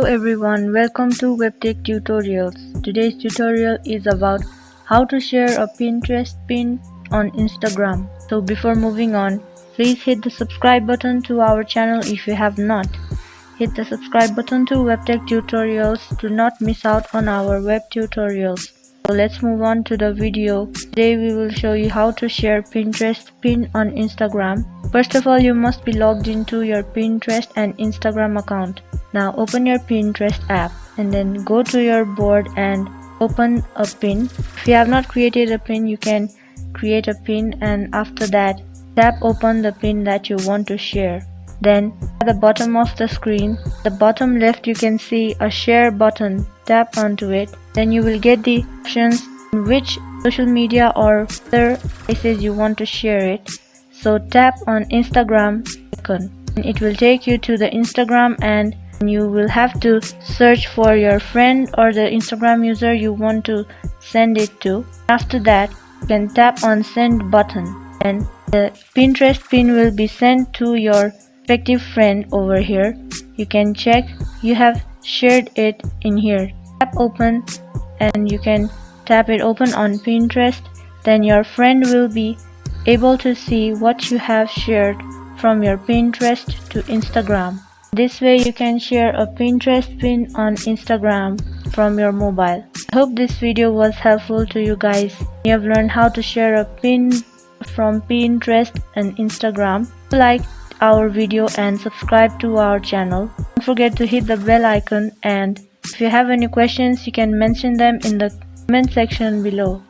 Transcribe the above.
everyone, welcome to WebTech Tutorials. Today's tutorial is about how to share a Pinterest pin on Instagram. So before moving on, please hit the subscribe button to our channel if you have not. Hit the subscribe button to WebTech Tutorials to not miss out on our web tutorials. So let's move on to the video. Today we will show you how to share Pinterest pin on Instagram. First of all, you must be logged into your Pinterest and Instagram account. Now open your Pinterest app and then go to your board and open a pin. If you have not created a pin, you can create a pin, and after that tap open the pin that you want to share. Then at the bottom of the screen, the bottom left, you can see a share button. Tap onto it. Then you will get the options in which social media or other places you want to share it. So tap on Instagram icon. It will take you to the Instagram, and you will have to search for your friend or the Instagram user you want to send it to. After that, you can tap on send button, and the Pinterest pin will be sent to your respective friend over here. You can check you have shared it in here. Tap open and you can tap it open on Pinterest. Then your friend will be able to see what you have shared from your Pinterest to Instagram. This way you can share a Pinterest pin on Instagram from your mobile. I hope this video was helpful to you guys. You have learned how to share a pin from Pinterest and Instagram. Like our video and subscribe to our channel. Don't forget to hit the bell icon, and if you have any questions, you can mention them in the comment section below.